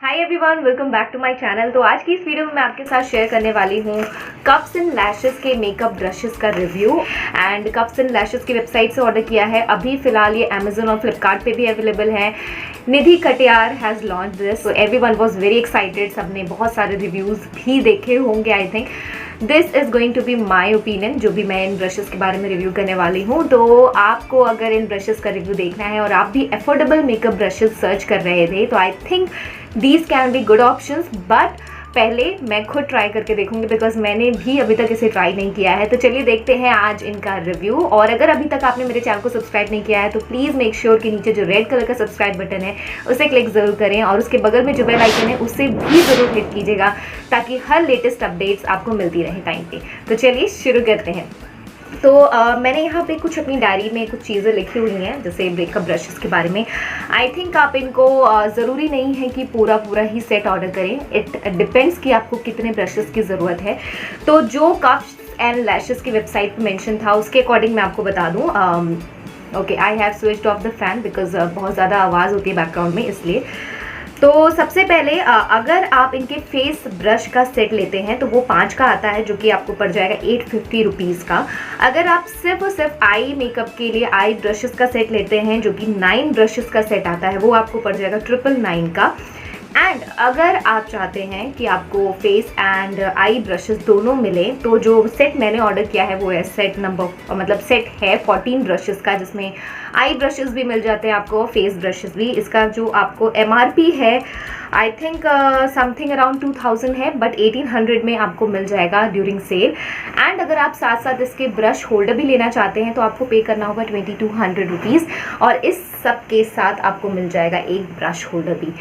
Hi everyone, welcome back to my channel. तो आज की इस वीडियो में मैं आपके साथ शेयर करने वाली हूँ कप्स एंड लैशेस के मेकअप ब्रशेस का review. And cups and lashes की वेबसाइट से ऑर्डर किया है। अभी फिलहाल ये अमेजोन और फ्लिपकार्ट पे भी अवेलेबल है। Nidhi Katiyar has launch this, so everyone was very excited. सबने बहुत सारे रिव्यूज़ भी देखे होंगे। I think this is going to be my opinion, जो भी मैं इन ब्रशेस के बारे में रिव्यू करने वाली हूँ। तो आपको अगर इन ब्रशेस का रिव्यू देखना है और आप भी अफोर्डेबल मेकअप ब्रशेस सर्च कर रहे थे, तो I think these can be good options. But पहले मैं खुद ट्राई करके देखूंगी बिकॉज मैंने भी अभी तक इसे ट्राई नहीं किया है। तो चलिए देखते हैं आज इनका रिव्यू। और अगर अभी तक आपने मेरे चैनल को सब्सक्राइब नहीं किया है तो प्लीज़ मेक श्योर कि नीचे जो रेड कलर का सब्सक्राइब बटन है उसे क्लिक ज़रूर करें और उसके बगल में जो बेल आइकन है उससे भी ज़रूर हिट कीजिएगा ताकि हर लेटेस्ट अपडेट्स आपको मिलती रहे टाइम पे। तो चलिए शुरू करते हैं। तो मैंने यहाँ पे कुछ अपनी डायरी में कुछ चीज़ें लिखी हुई हैं जैसे मेकअप ब्रशेस के बारे में। आई थिंक आप इनको ज़रूरी नहीं है कि पूरा ही सेट ऑर्डर करें। इट डिपेंड्स कि आपको कितने ब्रशेस की ज़रूरत है। तो जो कप्स एंड लैशेस की वेबसाइट पे मेंशन था उसके अकॉर्डिंग मैं आपको बता दूँ। Okay, I have switched off the fan because बहुत ज़्यादा आवाज़ होती है बैकग्राउंड में, इसलिए। तो सबसे पहले अगर आप इनके फेस ब्रश का सेट लेते हैं तो वो 5 का आता है, जो कि आपको पड़ जाएगा 850 रुपीज़ का। अगर आप सिर्फ और सिर्फ आई मेकअप के लिए आई ब्रशेस का सेट लेते हैं, जो कि 9 ब्रशेस का सेट आता है, वो आपको पड़ जाएगा 999 का। एंड अगर आप चाहते हैं कि आपको फेस एंड आई ब्रशेस दोनों मिले, तो जो सेट मैंने ऑर्डर किया है वो है सेट नंबर, मतलब सेट है 14 ब्रशेस का, जिसमें आई ब्रशेस भी मिल जाते हैं आपको, फेस ब्रशेस भी। इसका जो आपको MRP है आई थिंक समथिंग अराउंड 2000 है, बट 1800 में आपको मिल जाएगा ड्यूरिंग सेल। एंड अगर आप साथ साथ इसके ब्रश होल्डर भी लेना चाहते हैं तो आपको पे करना होगा 2200 रुपीज़, और इस सब के साथ आपको मिल जाएगा एक ब्रश होल्डर भी।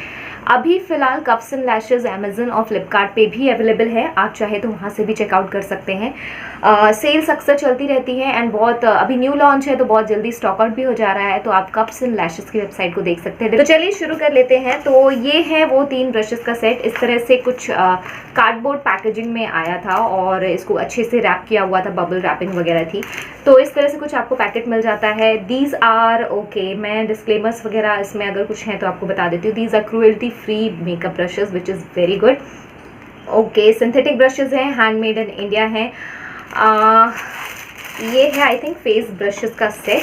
अभी फ़िलहाल कप्स एंड लैशेस अमेजन और फ्लिपकार्ट पे भी अवेलेबल है, आप चाहे तो वहाँ से भी चेकआउट कर सकते हैं। सेल्स अक्सर चलती रहती हैं एंड बहुत अभी न्यू लॉन्च है तो बहुत जल्दी स्टॉक आउट भी हो जा रहा है, तो आप कप्स एंड लैशेस की वेबसाइट को देख सकते हैं। तो चलिए शुरू कर लेते हैं। तो ये है वो 3 ब्रशेस का सेट। इस तरह से कुछ कार्डबोर्ड पैकेजिंग में आया था और इसको अच्छे से रैप किया हुआ था, बबल रैपिंग वगैरह थी। तो इस तरह से कुछ आपको पैकेट मिल जाता है। दीज आर ओके, मैं डिस्क्लेमर्स वगैरह इसमें अगर कुछ हैं तो आपको बता देती हूँ। These are cruelty free makeup brushes which is very good. Okay, synthetic brushes हैं, हैंडमेड इन इंडिया हैं। ये है आई थिंक फेस ब्रशेस का सेट,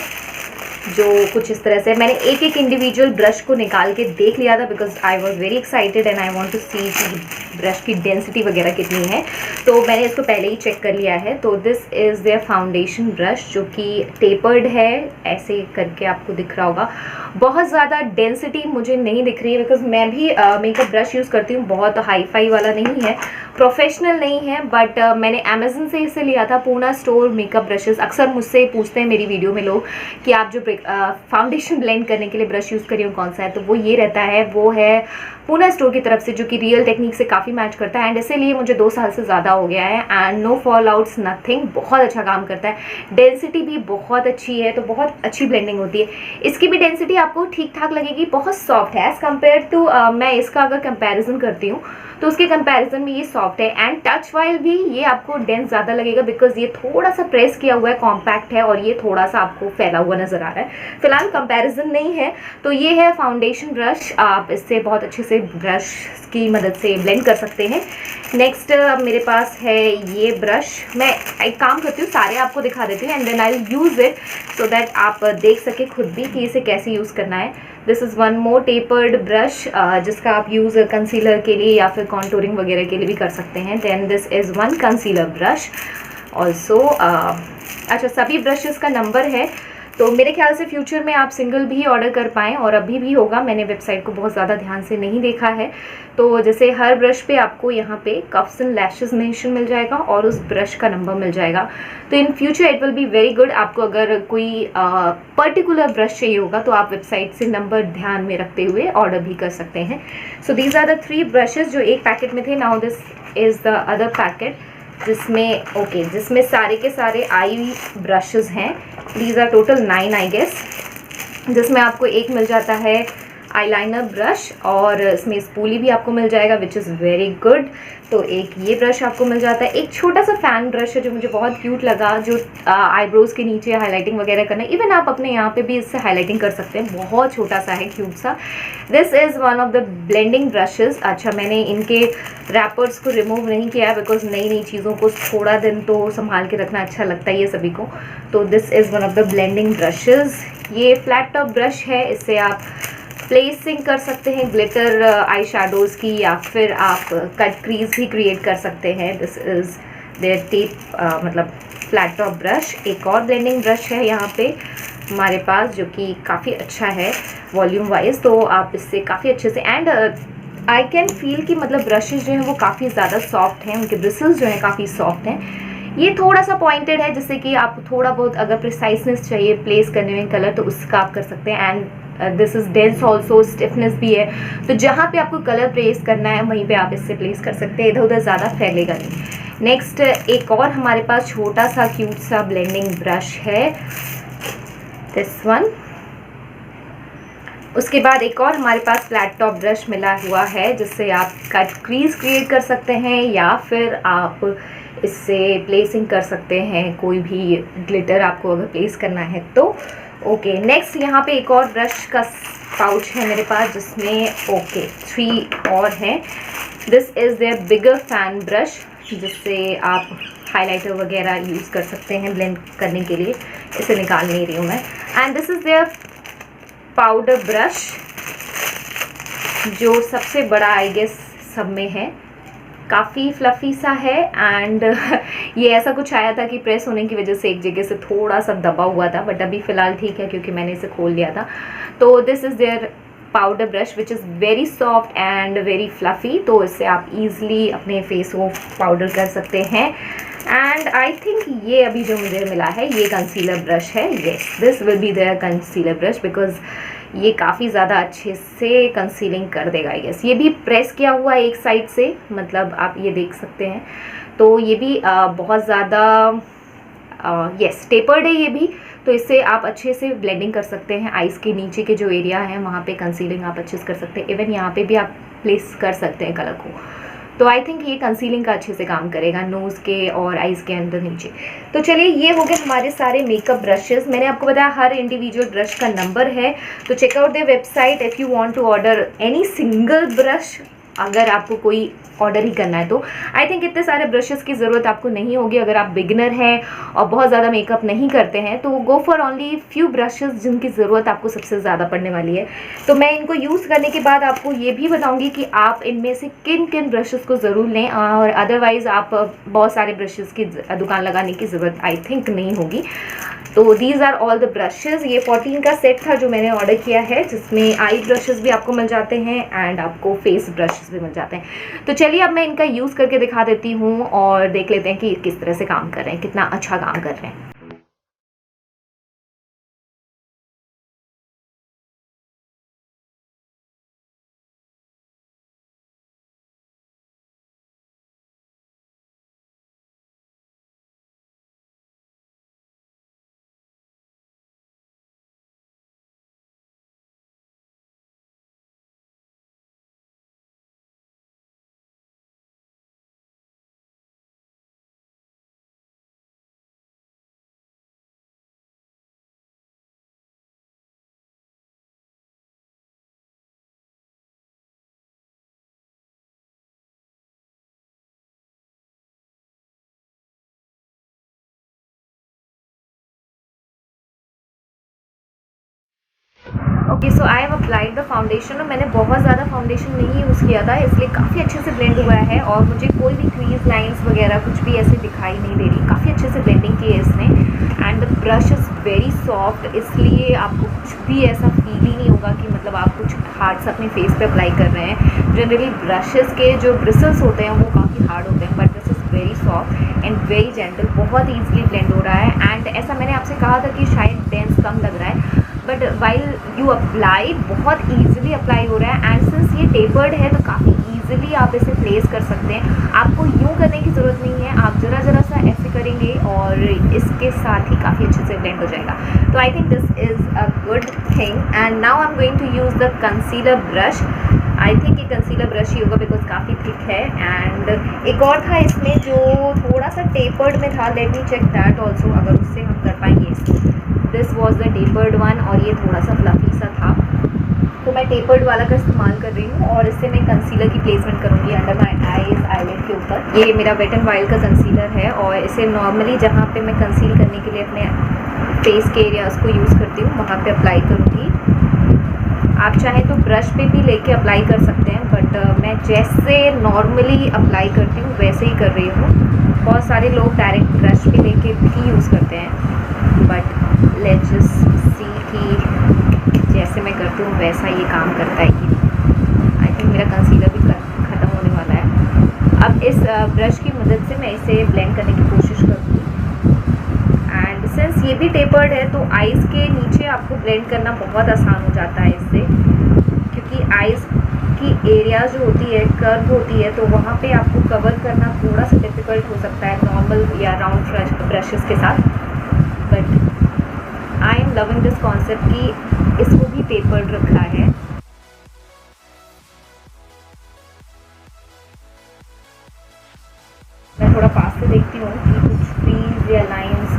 जो कुछ इस तरह से। मैंने एक एक इंडिविजुअल ब्रश को निकाल के देख लिया था because I was very excited and I want to see कि ब्रश की डेंसिटी वगैरह कितनी है, तो मैंने इसको पहले ही चेक कर लिया है। तो this is there foundation brush, जो कि टेपर्ड है, ऐसे करके आपको दिख रहा होगा। बहुत ज़्यादा डेंसिटी मुझे नहीं दिख रही है बिकॉज मैं भी मेकअप ब्रश यूज़ करती हूँ, बहुत हाई फाई वाला नहीं है, प्रोफेशनल नहीं है। बट मैंने अमेजन से इसे लिया था, पूना स्टोर मेकअप ब्रशेस। अक्सर मुझसे पूछते हैं मेरी वीडियो में लोग कि आप जो फाउंडेशन ब्लेंड करने के लिए ब्रश यूज़ करिए कौन सा है, तो वो ये रहता है, वो है पूना स्टोर की तरफ से, जो कि रियल टेक्निक से काफ़ी मैच करता है। एंड इसीलिए मुझे 2 साल से ज़्यादा हो गया है and no fall outs, nothing, बहुत अच्छा काम करता है। डेंसिटी भी बहुत अच्छी है, तो बहुत अच्छी ब्लेंडिंग होती है। इसकी भी डेंसिटी आपको ठीक ठाक लगेगी, बहुत सॉफ्ट है एज़ कम्पेयर टू मैं इसका अगर कंपैरिजन करती हूँ तो उसके कंपैरिजन में ये सॉफ्ट है। एंड टच वाइल भी ये आपको डेंस ज़्यादा लगेगा बिकॉज ये थोड़ा सा प्रेस किया हुआ है, कॉम्पैक्ट है, और ये थोड़ा सा आपको फैला हुआ नज़र आ रहा है। फिलहाल कंपैरिजन नहीं है। तो ये है फाउंडेशन ब्रश, आप इससे बहुत अच्छे से ब्रश की मदद से ब्लेंड कर सकते हैं। नेक्स्ट मेरे पास है ये ब्रश। मैं एक काम करती हूँ, सारे आपको दिखा देती हूँ and then I use it so that आप देख सके खुद भी कि इसे कैसे यूज़ करना है। This is one more tapered brush, जिसका आप यूज़ कंसीलर के लिए या फिर कॉन्टूरिंग वगैरह के लिए भी कर सकते हैं। Then this is one concealer brush also. अच्छा, सभी ब्रशेस का नंबर है, तो मेरे ख्याल से फ्यूचर में आप सिंगल भी ऑर्डर कर पाएँ, और अभी भी होगा, मैंने वेबसाइट को बहुत ज़्यादा ध्यान से नहीं देखा है। तो जैसे हर ब्रश पे आपको यहाँ पे कप्स एंड लैशेस मेंशन मिल जाएगा और उस ब्रश का नंबर मिल जाएगा। तो in future it will be very good. आपको अगर कोई पर्टिकुलर ब्रश चाहिए होगा तो आप वेबसाइट से नंबर ध्यान में रखते हुए ऑर्डर भी कर सकते हैं। So these are the 3 brushes जो एक पैकेट में थे। Now this is the other packet जिसमें सारे के सारे आई ब्रशेस हैं। These are total 9 I guess, जिसमें आपको एक मिल जाता है आईलाइनर ब्रश और इसमें स्पूली भी आपको मिल जाएगा विच इज़ वेरी गुड। तो एक ये ब्रश आपको मिल जाता है। एक छोटा सा फैन ब्रश है जो मुझे बहुत क्यूट लगा, जो आईब्रोज़ के नीचे हाईलाइटिंग वगैरह करना है। इवन आप अपने यहाँ पे भी इससे हाईलाइटिंग कर सकते हैं, बहुत छोटा सा है, क्यूट सा। This is one of the blending brushes. अच्छा, मैंने इनके रैपर्स को रिमूव नहीं किया है बिकॉज नई नई चीज़ों को थोड़ा दिन तो संभाल के रखना अच्छा लगता है ये सभी को। तो this is one of the blending brushes. ये फ्लैट टॉप ब्रश है, इससे आप प्लेसिंग कर सकते हैं ग्लिटर आई शेडोज़ की, या फिर आप कट क्रीज भी क्रिएट कर सकते हैं। दिस इज़ देयर टेप मतलब फ्लैट टॉप ब्रश। एक और ब्लेंडिंग ब्रश है यहाँ पे हमारे पास जो कि काफ़ी अच्छा है वॉल्यूम वाइज, तो आप इससे काफ़ी अच्छे से एंड आई कैन फील कि मतलब ब्रशेज जो हैं वो काफ़ी ज़्यादा सॉफ्ट हैं, उनके ब्रिसल्स जो हैं काफ़ी सॉफ्ट हैं। ये थोड़ा सा पॉइंटेड है, जिससे कि आप थोड़ा बहुत अगर प्रिसाइसनेस चाहिए प्लेस करने में कलर तो उसका आप कर सकते हैं। And this is dense also, stiffness भी है, तो जहाँ पे आपको कलर प्लेस करना है वहीं पे आप इससे प्लेस कर सकते हैं, इधर उधर ज़्यादा फैलेगा नहीं। नेक्स्ट एक और हमारे पास छोटा सा क्यूट सा ब्लेंडिंग ब्रश है, दिस वन। उसके बाद एक और हमारे पास फ्लैट टॉप ब्रश मिला हुआ है जिससे आप कट क्रीज क्रिएट कर सकते हैं, या फिर आप इससे प्लेसिंग कर सकते हैं कोई भी ग्लिटर आपको अगर प्लेस करना है तो। ओके, नेक्स्ट यहाँ पे एक और ब्रश का पाउच है मेरे पास जिसमें 3 और हैं। This is there bigger fan brush, जिससे आप हाइलाइटर वगैरह यूज़ कर सकते हैं ब्लेंड करने के लिए। इसे निकाल नहीं रही हूँ मैं। And this is there powder brush, जो सबसे बड़ा आई गेस सब में है, काफ़ी फ्लफ़ी सा है। एंड ये ऐसा कुछ आया था कि प्रेस होने की वजह से एक जगह से थोड़ा सा दबा हुआ था, बट अभी फ़िलहाल ठीक है क्योंकि मैंने इसे खोल लिया था। तो this is there powder brush which is very soft and very fluffy, तो इससे आप ईज़िली अपने फेस को पाउडर कर सकते हैं। एंड आई थिंक ये अभी जो मुझे मिला है ये कंसीलर ब्रश है। Yes, this will be there concealer brush because ये काफ़ी ज़्यादा अच्छे से कंसीलिंग कर देगा। येस, ये भी प्रेस किया हुआ है एक साइड से, मतलब आप ये देख सकते हैं। तो ये भी बहुत ज़्यादा येस टेपर्ड है ये भी, तो इससे आप अच्छे से ब्लेंडिंग कर सकते हैं। आइज़ के नीचे के जो एरिया है वहाँ पे कंसीलिंग आप अच्छे से कर सकते हैं। इवन यहाँ पे भी आप प्लेस कर सकते हैं कलर को। तो आई थिंक ये कंसीलिंग का अच्छे से काम करेगा नोज़ के और आइज़ के अंदर नीचे। तो चलिए, ये हो गए हमारे सारे मेकअप ब्रशेज़। मैंने आपको बताया हर इंडिविजुअल ब्रश का नंबर है, तो check out the website if you want to order any single brush. अगर आपको कोई ऑर्डर ही करना है तो आई थिंक इतने सारे ब्रशेज़ की ज़रूरत आपको नहीं होगी। अगर आप बिगिनर हैं और बहुत ज़्यादा मेकअप नहीं करते हैं तो go for only few brushes जिनकी ज़रूरत आपको सबसे ज़्यादा पड़ने वाली है। तो मैं इनको यूज़ करने के बाद आपको ये भी बताऊंगी कि आप इनमें से किन किन ब्रशेज़ को ज़रूर लें, और अदरवाइज़ आप बहुत सारे ब्रशेज़ की दुकान लगाने की ज़रूरत आई थिंक नहीं होगी। तो these are all the brushes. ये 14 का सेट था जो मैंने ऑर्डर किया है, जिसमें आई ब्रशेज़ भी आपको मिल जाते हैं एंड आपको फेस ब्रशेज़ भी मिल जाते हैं। तो चलिए अब मैं इनका यूज़ करके दिखा देती हूँ और देख लेते हैं कि किस तरह से काम कर रहे हैं, कितना अच्छा काम कर रहे हैं। Okay, so I have applied the foundation, और मैंने बहुत ज़्यादा फाउंडेशन नहीं यूज़ किया था, इसलिए काफ़ी अच्छे से ब्लेंड हुआ है और मुझे कोई भी क्रीज लाइंस वगैरह कुछ भी ऐसे दिखाई नहीं दे रही। काफ़ी अच्छे से ब्लेंडिंग की है इसने। And the brush is very soft, इसलिए आपको कुछ भी ऐसा फील ही नहीं होगा कि मतलब आप कुछ हार्ड से अपने फेस पे अप्लाई कर रहे हैं। जनरली ब्रशेज़ के जो ब्रिसल्स होते हैं वो काफ़ी हार्ड होते हैं, but this is very soft and very gentle, बहुत ईजिली ब्लेंड हो रहा है। एंड ऐसा मैंने आपसे कहा था कि शायद डेंस कम लग रहा है, बट वाइल यू अप्लाई बहुत ईजिली अप्लाई हो रहा है। एंड सिंस ये टेपर्ड है तो काफ़ी ईजिली आप इसे प्लेस कर सकते हैं। आपको यूँ करने की ज़रूरत नहीं है, आप ज़रा ज़रा सा ऐसे करेंगे और इसके साथ ही काफ़ी अच्छे से ब्लेंड हो जाएगा। तो I think this is a good thing. And now I am going to use the concealer brush. I think ये कंसीलर ब्रश ही होगा बिकॉज काफ़ी थिक है। एंड एक और था इसमें जो थोड़ा सा टेपर्ड में था, let me check that also, अगर उससे हम कर पाएंगे। This was the tapered one और ये थोड़ा सा फ्लफी सा था, तो मैं टेपर्ड वाला का इस्तेमाल कर रही हूँ और इससे मैं कंसीलर की प्लेसमेंट करूँगी अंडर माई आईज, आईलिड के ऊपर। ये मेरा वेट एंड वाइल्ड का कंसीलर है और इसे नॉर्मली जहाँ पे मैं कंसील करने के लिए अपने फेस के एरियाज़ को यूज़ करती हूँ वहाँ पे अप्लाई करूँगी। आप चाहें तो ब्रश पे भी लेके अप्लाई कर सकते हैं, बट मैं जैसे नॉर्मली अप्लाई करती हूँ वैसे ही कर रही हूँ। बहुत सारे लोग डायरेक्ट ब्रश पे लेके भी यूज़ करते हैं, बट लेट्स जस्ट सी कि जैसे मैं करती हूँ वैसा ये काम करता है कि आई थिंक मेरा कंसीलर भी ख़त्म होने वाला है। अब इस ब्रश की मदद से मैं इसे ब्लेंड करने की कोशिश करूँगी। एंड सिंस ये भी टेपर्ड है तो आइज़ के नीचे आपको ब्लेंड करना बहुत आसान हो जाता है इससे, क्योंकि आइज़ की एरिया जो होती है कर्व होती है, तो वहाँ पे आपको कवर करना थोड़ा सा डिफ़िकल्ट हो सकता है नॉर्मल या राउंड ब्रशेस के साथ। But I am loving this concept कि इसको भी टेपर्ड रखा है। मैं थोड़ा पास से देखती हूँ कि कुछ फ्रीज या लाइंस,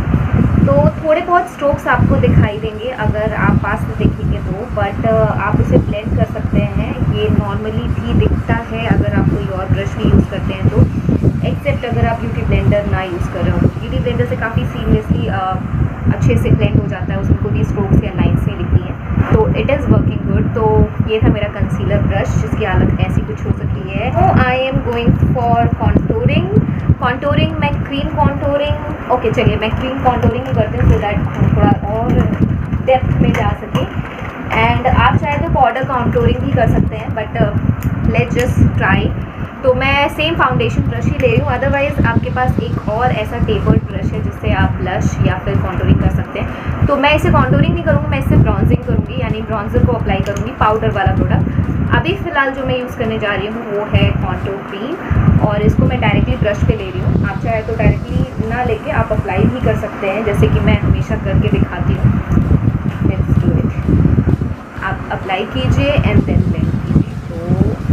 तो थोड़े बहुत स्ट्रोक्स आपको दिखाई देंगे अगर आप पास से देखेंगे तो, बट आप उसे ब्लेंड कर सकते हैं। ये नॉर्मली भी दिखता है अगर आप कोई और ब्रश भी यूज़ करते हैं तो, एक्सेप्ट अगर आप ब्यूटी ब्लेंडर ना यूज़ कर रहे हो। ब्यूटी ब्लेंडर से काफ़ी सीमलेसली अच्छे से ब्लेंड हो जाता है, उसमें कोई भी स्ट्रोक्स या लाइन्स नहीं दिखती हैं, तो इट इज़ वर्किंग गुड। तो ये था मेरा कंसीलर ब्रश जिसकी हालत ऐसी कुछ हो सकती है। तो I am going for contouring मैं क्रीम कॉन्टोरिंग, ओके चलिए मैं क्रीम कॉन्टोरिंग ही करती हूँ सो दैट हम थोड़ा और डेप्थ में जा सकें। एंड आप चाहे तो पाउडर कॉन्टोरिंग भी कर सकते हैं, बट लेट्स जस्ट ट्राई। तो मैं सेम फाउंडेशन ब्रश ही ले रही हूँ, अदरवाइज़ आपके पास एक और ऐसा टेपर्ड ब्रश है जिससे आप ब्लश या फिर कॉन्टोरिंग कर सकते हैं। तो मैं इसे कॉन्टोरिंग नहीं करूँगी, मैं इससे ब्रॉन्जिंग करूँगी, यानी ब्रॉन्जर को अप्लाई करूँगी, पाउडर वाला प्रोडक्ट। अभी फ़िलहाल जो मैं यूज़ करने जा रही हूँ वो है कॉन्टोर क्रीम और इसको मैं डायरेक्टली ब्रश पे ले रही हूँ। आप चाहे तो डायरेक्टली ना लेके आप अप्लाई भी कर सकते हैं, जैसे कि मैं हमेशा करके दिखाती हूँ। Let's do it. आप अप्लाई कीजिए एंड देन ब्लेंड कीजिए। तो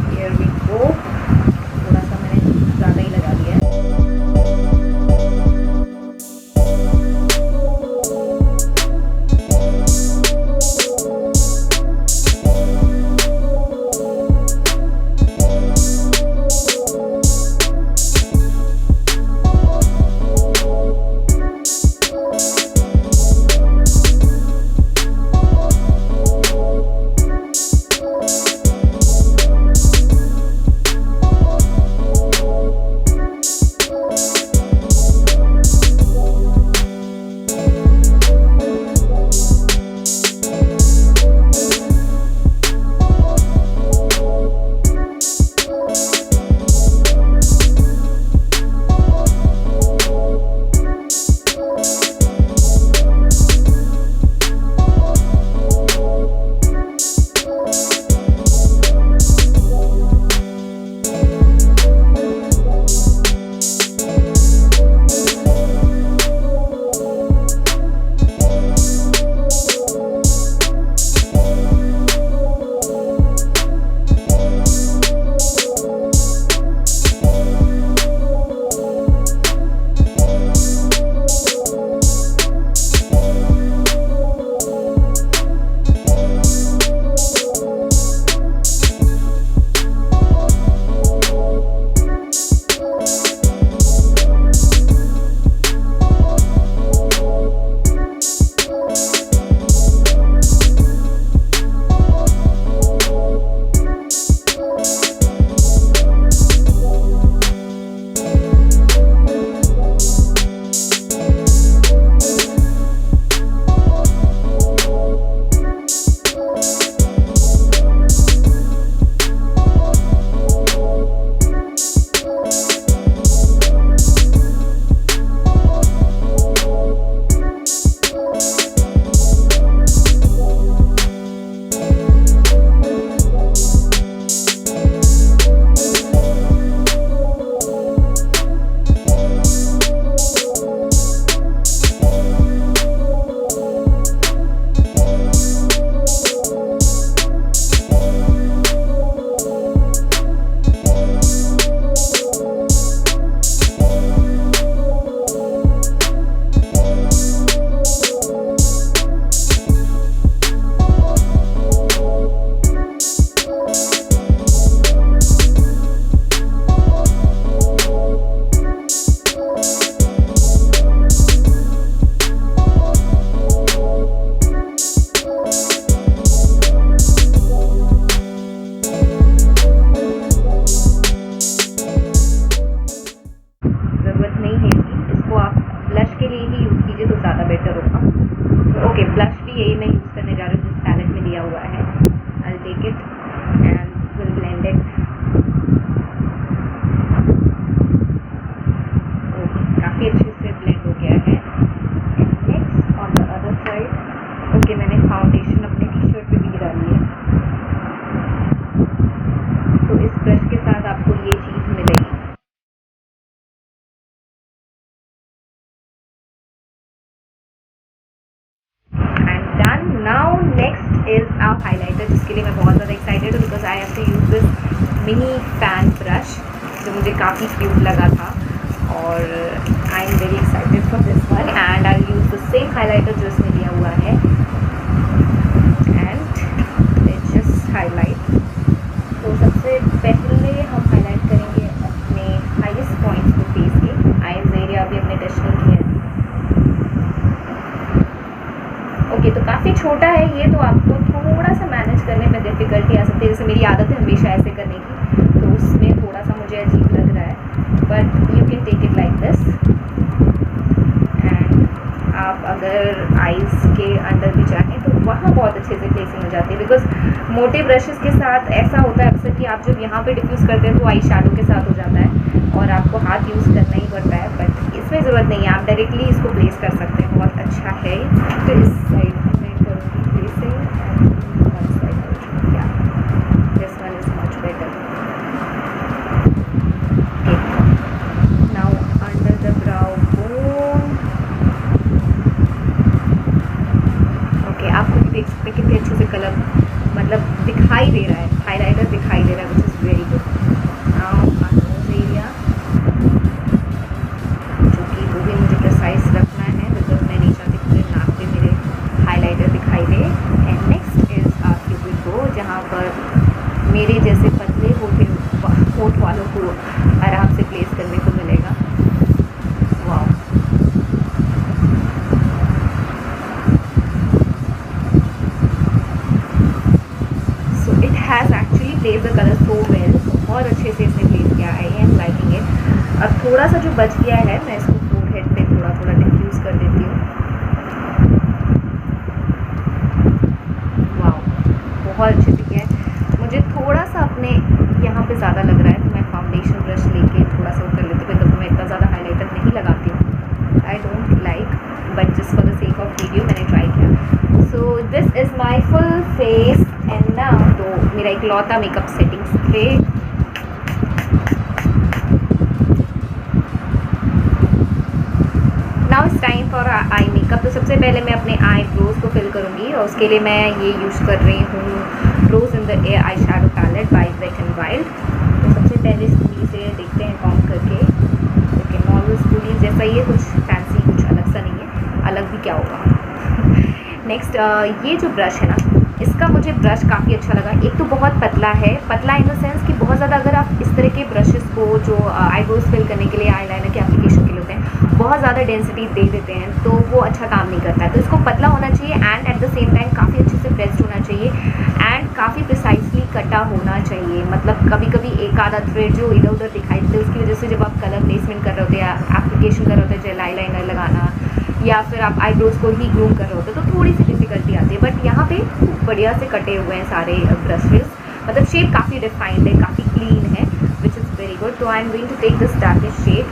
हियर वी गो। थोड़ा सा मैंने ज़्यादा ही लगा दिया है। Now next is our highlighter, जिसके लिए मैं बहुत ज़्यादा एक्साइटेड हूँ because I have to use this mini fan brush जो मुझे काफ़ी क्यूट लगा था और I am very excited for this one and I use the same highlighter जो इसमें दिया हुआ है एंड लेट्स जस्ट हाईलाइट। तो सबसे पहले हम हाईलाइट करेंगे अपने हाईएस्ट पॉइंट्स को फेस के। आईज एरिया भी अपने टच नहीं किया। ओके, तो काफ़ी छोटा है ये, तो आपको थोड़ा सा मैनेज करने में डिफ़िकल्टी आ सकती है। जैसे मेरी आदत है हमेशा ऐसे करने की, तो उसमें थोड़ा सा मुझे अजीब लग रहा है, but you can take it like this. And आप अगर आईज़ के अंदर भी चाहें तो वहाँ बहुत अच्छे से प्लेसिंग हो जाती है बिकॉज मोटे ब्रशेज़ के साथ ऐसा होता है अक्सर कि आप जब यहाँ पे डिफ्यूज़ करते हैं तो आई शेडो के साथ हो जाता है और आपको हाथ यूज़ करना ही पड़ता है, बट इसमें ज़रूरत नहीं है, आप डायरेक्टली इसको प्लेस कर सकते हैं। बहुत अच्छा है। तो इस साइड मैं करूँगी प्लेसिंग एंड वन साइड, या this one is much better. Now under the brow bone. Okay, आप खुद देख सकते हैं कितने अच्छे से कलर मतलब दिखाई दे रहा है, हाइलाइटर दिखाई दे रहा है, विच is very good. Now knows area, जो कि वो भी मुझे प्रिसाइज रखना है बिकॉज मैं नहीं चाहती पूरे नाक पे मेरे हाइलाइटर दिखाई दे। एंड नेक्स्ट इज़ क्यूपिड बो, जहाँ पर मेरे जैसे पतले होठ वालों को आराम से प्लेस करने को मिलेगा। Wow, has actually place the colour so well. बहुत अच्छे से इसने प्लेस किया, आई एम लाइकिंग इट। अब थोड़ा सा जो बच गया है मैं इसको फोरहेड पे थोड़ा थोड़ा डिफ्यूज़ कर देती हूँ। वाओ, बहुत अच्छे से किया है। मुझे थोड़ा सा अपने यहाँ पे ज़्यादा लग रहा है तो मैं फाउंडेशन ब्रश लेके थोड़ा सा कर लेती हूँ, तो मैं इतना ज़्यादा हाईलाइटर नहीं लगाती हूँ। I don't like, but just for the sake of video मैंने ट्राई किया। So this is my full face and now, तो मेरा एक लौता makeup setting spray. Now it's time for eye makeup. तो सबसे पहले मैं अपने आई ब्रोज को फिल करूँगी और उसके लिए मैं ये यूज़ कर रही हूँ rose in the air eye shadow palette by wet and wild. तो सबसे पहले स्कूली से देखते हैं कॉम करके। ओके, नॉर्मल स्कूली जैसा ही है, कुछ फैंसी, कुछ अलग सा नहीं है। अलग भी क्या होगा। नेक्स्ट ये जो ब्रश है ना, इसका मुझे ब्रश काफ़ी अच्छा लगा। एक तो बहुत पतला है, पतला इन द सेंस कि बहुत ज़्यादा अगर आप इस तरह के ब्रशेस को जो आईब्रोज फिल करने के लिए, आईलाइनर के एप्लीकेशन के लिए होते हैं, बहुत ज़्यादा डेंसिटी दे देते हैं तो वो अच्छा काम नहीं करता है। तो इसको पतला होना चाहिए and at the same time काफ़ी अच्छे से प्रेस्ड होना चाहिए एंड काफ़ी प्रिसाइसली कटा होना चाहिए। मतलब कभी कभी एक आधा थ्रेड जो इधर उधर दिखाई देते हैं, उसकी वजह से जब आप कलर प्लेसमेंट कर रहे होते हैं, एप्लीकेशन कर रहे होते हैं, जेल आईलाइनर लगाना या फिर आप आईब्रोज को ही ग्रूम कर रहे होते हैं, तो थोड़ी सी डिफ़िकल्टी आती है। बट यहाँ पे खूब बढ़िया से कटे हुए हैं सारे ब्रशेस, मतलब शेप काफ़ी डिफाइंड है, काफ़ी क्लीन है, विच इज़ वेरी गुड। तो I am going to take this darkest shade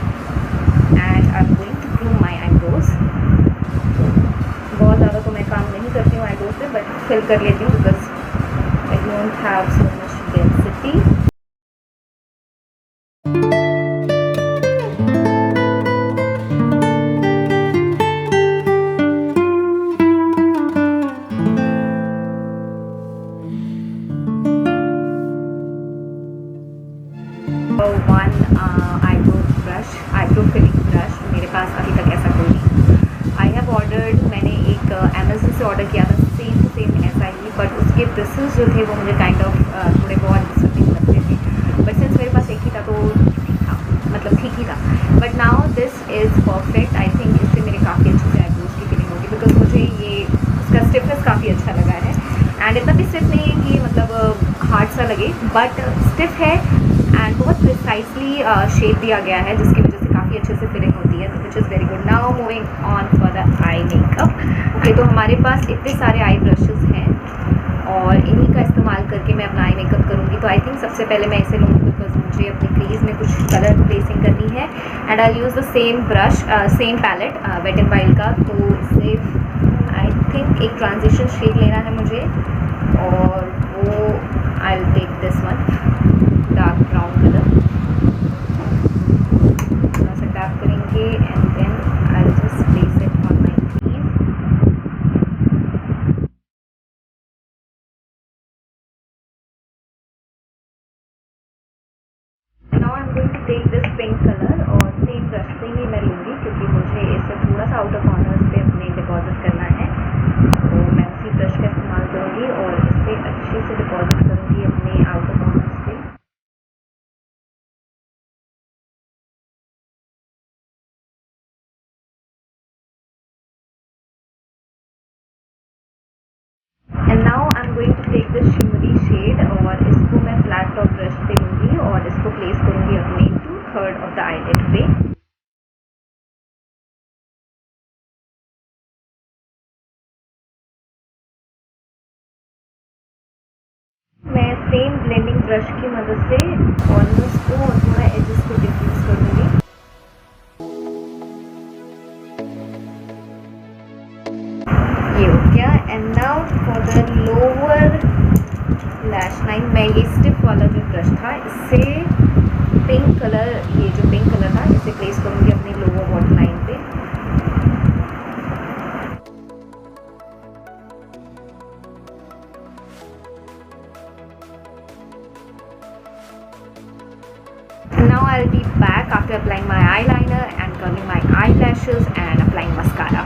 and I am going to groom my eyebrows. बहुत ज़्यादा तो मैं काम नहीं करती हूँ आईब्रोज पे, बट फिल कर लेती हूँ because I don't have so much density. One eyebrow brush, eyebrow filling brush मेरे पास अभी तक ऐसा कोई नहीं। आई हैव ऑर्डर्ड, मैंने एक अमेज़न से ऑर्डर किया था सेम टू सेम ऐसा ही, बट उसके ब्रशेस जो थे वो मुझे काइंड ऑफ थोड़े बहुत डिफरेंट लगते थे, बट सिंस मेरे पास एक ही था तो ठीक था, मतलब ठीक ही था। But now this is perfect. I think इससे मेरे काफ़ी अच्छे से आईब्रोज की फिलिंग होगी बिकॉज मुझे ये उसका स्टिफनेस काफ़ी अच्छा लगा है एंड इतना भी स्टिफ नहीं है कि मतलब हार्ड सा लगे, बट स्टिफ है एंड बहुत प्रिसाइसली शेप दिया गया है जिसकी वजह से काफ़ी अच्छे से फिलिंग होती है, विच is very good. Now moving on for the eye makeup. Okay, तो हमारे पास इतने सारे आई ब्रशेस हैं और इन्हीं का इस्तेमाल करके मैं अपना आई मेकअप करूँगी। तो आई थिंक सबसे पहले मैं इसे लूँगी बिकॉज मुझे अपनी क्रीज में कुछ कलर प्लेसिंग करनी है and I use the same brush, same palette wet and wild का। तो इससे आई थिंक एक ट्रांजिशन शेड लेना है मुझे और वो I will take this one, dark brown colour. थोड़ा सा टैप करेंगे and then I will just place it on my का ब्रश से लूँगी और इसको प्लेस करूँगी अपने 2/3 ऑफ द आईलिड पे। मैं सेम ब्लेंडिंग ब्रश की मदद से कॉर्नर्स को और थोड़ा एजेस को डिफ्यूज कर दूँगी। ये हो गया। And now for the lower lash line, मैं ये स्टिफ वाला जो ब्रश था इससे पिंक कलर, ये जो पिंक कलर था इसे प्लेस करूँगी अपनी लोअर वाटर लाइन पे। Now I'll be back after applying my eyeliner and curling my eyelashes and applying mascara.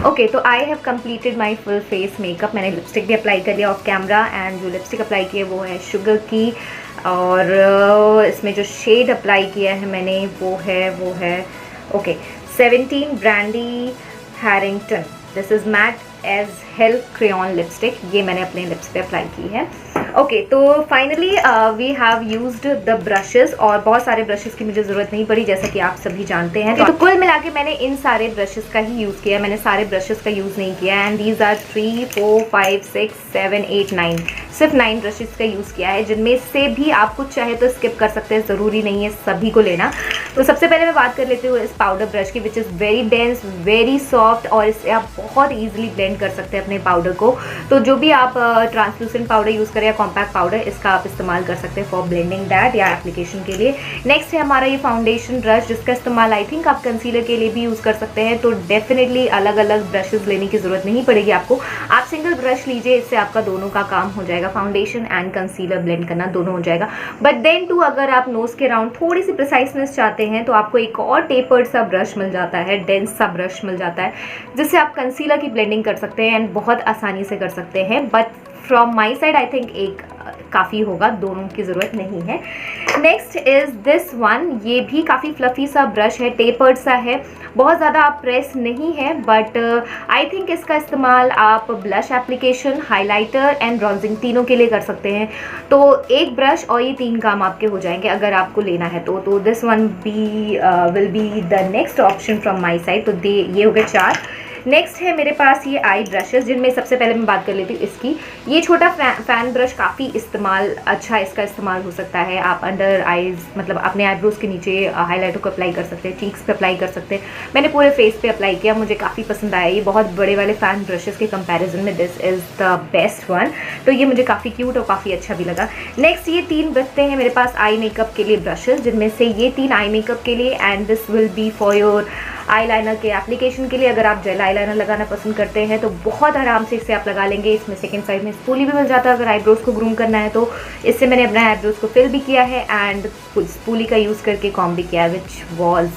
Okay, तो I have completed my full face makeup. मैंने lipstick भी अप्लाई कर लिया ऑफ कैमरा एंड जो lipstick apply की है वो है शुगर की, और इसमें जो शेड अप्लाई किया है मैंने वो है okay 17 brandy Harrington. This is matte edge hell crayon lipstick, ये मैंने अपने लिप्स पे अप्लाई की है। ओके, तो finally we have used the brushes, और बहुत सारे ब्रशेस की मुझे ज़रूरत नहीं पड़ी जैसा कि आप सभी जानते हैं। तो कुल मिला के मैंने इन सारे ब्रशेस का ही यूज़ किया, मैंने सारे ब्रशेस का यूज़ नहीं किया। एंड दीज आर 3, 4, 5, 6, 7, 8, 9, सिर्फ 9 ब्रशेस का यूज़ किया है, जिनमें से भी आप कुछ चाहे तो स्किप कर सकते हैं, ज़रूरी नहीं है सभी को लेना। तो सबसे पहले मैं बात कर लेती हूँ इस पाउडर ब्रश की, विच is very dense, very soft, और इससे आप बहुत ईजिली ब्लेंड कर सकते हैं अपने पाउडर को। तो जो भी आप ट्रांसलूसेंट पाउडर यूज़ करें या कॉम्पैक्ट पाउडर, इसका आप इस्तेमाल कर सकते हैं फॉर ब्लेंडिंग दैट या एप्लीकेशन के लिए। नेक्स्ट है हमारा ये फाउंडेशन ब्रश, जिसका इस्तेमाल आई थिंक आप कंसीलर के लिए भी यूज़ कर सकते हैं। तो डेफिनेटली अलग अलग ब्रशेज लेने की ज़रूरत नहीं पड़ेगी आपको, आप सिंगल ब्रश लीजिए, इससे आपका दोनों का काम हो जाएगा, फाउंडेशन एंड कंसीलर ब्लेंड करना दोनों हो जाएगा। बट देन टू अगर आप नोज़ के राउंड थोड़ी सी प्रिसाइसनेस चाहते हैं तो आपको एक और टेपर्ड सा ब्रश मिल जाता है, डेंस सा ब्रश मिल जाता है, जिससे आप कंसीलर की ब्लेंडिंग कर सकते हैं एंड बहुत आसानी से कर सकते हैं। But from my side I think एक काफ़ी होगा, दोनों की ज़रूरत नहीं है। नेक्स्ट इज़ दिस वन, ये भी काफ़ी फ्लफ़ी सा ब्रश है, टेपर्ड सा है, बहुत ज़्यादा आप प्रेस नहीं है, बट आई थिंक इसका इस्तेमाल आप blush application, highlighter and bronzing तीनों के लिए कर सकते हैं। तो एक ब्रश और ये 3 काम आपके हो जाएंगे अगर आपको लेना है तो this one will be the next option from my side. तो ये हो गए 4। नेक्स्ट है मेरे पास ये आई ब्रशेस, जिनमें सबसे पहले मैं बात कर लेती हूँ इसकी। ये छोटा फैन ब्रश काफ़ी अच्छा इसका इस्तेमाल हो सकता है। आप अंडर आईज, मतलब अपने आईब्रोज के नीचे हाइलाइटर को अप्लाई कर सकते हैं, चीक्स पे अप्लाई कर सकते हैं। मैंने पूरे फेस पे अप्लाई किया, मुझे काफ़ी पसंद आया। ये बहुत बड़े वाले फैन ब्रशेस के कंपैरिजन में this is the best one, तो ये मुझे काफ़ी क्यूट और काफ़ी अच्छा भी लगा। नेक्स्ट ये 3 बचते हैं मेरे पास आई मेकअप के लिए ब्रशेस, जिनमें से ये 3 आई मेकअप के लिए and this will B for your eyeliner के एप्लीकेशन के लिए। अगर आप जेल आईलाइनर लगाना पसंद करते हैं तो बहुत आराम से इसे आप लगा लेंगे। इसमें सेकंड साइड में स्पूली भी मिल जाता है अगर आईब्रोज को ग्रूम करना है तो। इससे मैंने अपना आईब्रोज को फिल भी किया है एंड स्पूली का यूज़ करके कॉम भी किया है, which was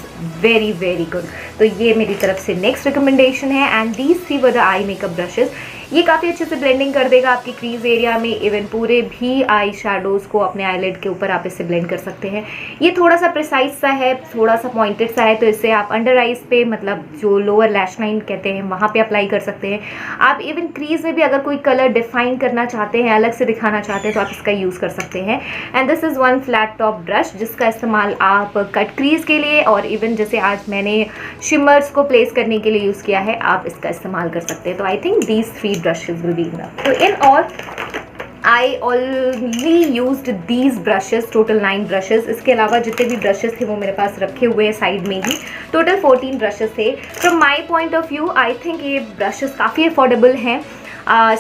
very very good. तो ये मेरी तरफ से नेक्स्ट रिकमेंडेशन है। And these 3 were the eye makeup brushes. ये काफ़ी अच्छे से ब्लेंडिंग कर देगा आपकी क्रीज एरिया में, इवन पूरे भी आई शैडोज़ को अपने आईलिड के ऊपर आप इससे ब्लेंड कर सकते हैं। ये थोड़ा सा प्रिसाइज सा है, थोड़ा सा पॉइंटेड सा है, तो इससे आप अंडर आइज पे, मतलब जो लोअर लैश लाइन कहते हैं, वहाँ पे अप्लाई कर सकते हैं। आप इवन क्रीज में भी अगर कोई कलर डिफाइन करना चाहते हैं, अलग से दिखाना चाहते हैं, तो आप इसका यूज़ कर सकते हैं। And this is one flat top brush, जिसका इस्तेमाल आप कट क्रीज के लिए और इवन जैसे आज मैंने शिमर्स को प्लेस करने के लिए यूज़ किया है, आप इसका इस्तेमाल कर सकते हैं। तो I think these 3 brushes will be enough. So in all, I only used these brushes, total 9 brushes. इसके अलावा जितने भी brushes थे वो मेरे पास रखे हुए हैं साइड में ही, टोटल 14 brushes थे। From my point of view, I think ये brushes काफ़ी अफोर्डेबल हैं।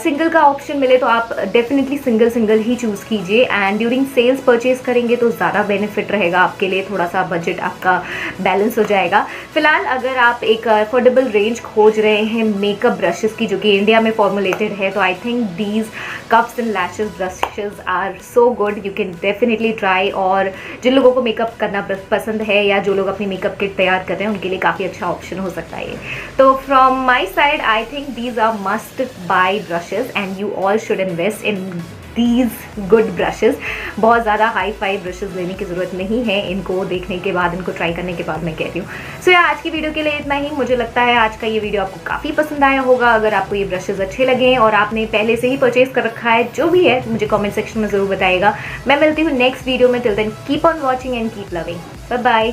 सिंगल का ऑप्शन मिले तो आप डेफिनेटली सिंगल ही चूज़ कीजिए, एंड ड्यूरिंग सेल्स परचेज करेंगे तो ज़्यादा बेनिफिट रहेगा आपके लिए, थोड़ा सा बजट आपका बैलेंस हो जाएगा। फिलहाल अगर आप एक अफोर्डेबल रेंज खोज रहे हैं मेकअप ब्रशेज़ की, जो कि इंडिया में फॉर्मुलेटेड है, तो I think these cups and lashes brushes are so good, you can definitely try. और जिन लोगों को मेकअप करना पसंद है या जो लोग अपनी मेकअप किट तैयार कर रहे हैं, उनके लिए काफ़ी अच्छा ऑप्शन हो सकता है ये। तो from my side I think these are must buy fi brushes and you all should invest in these good brushes. बहुत ज़्यादा हाई फाई ब्रशेज लेने की ज़रूरत नहीं है, इनको देखने के बाद, इनको ट्राई करने के बाद मैं कह रही हूँ। सो यार आज की वीडियो के लिए इतना ही। मुझे लगता है आज का ये वीडियो आपको काफ़ी पसंद आया होगा। अगर आपको ये ब्रशेज अच्छे लगे और आपने पहले से ही परचेज कर रखा है, जो भी है मुझे कॉमेंट सेक्शन में ज़रूर बताइएगा। मैं मिलती हूँ नेक्स्ट वीडियो में। Till then keep on watching and keep loving. Bye bye.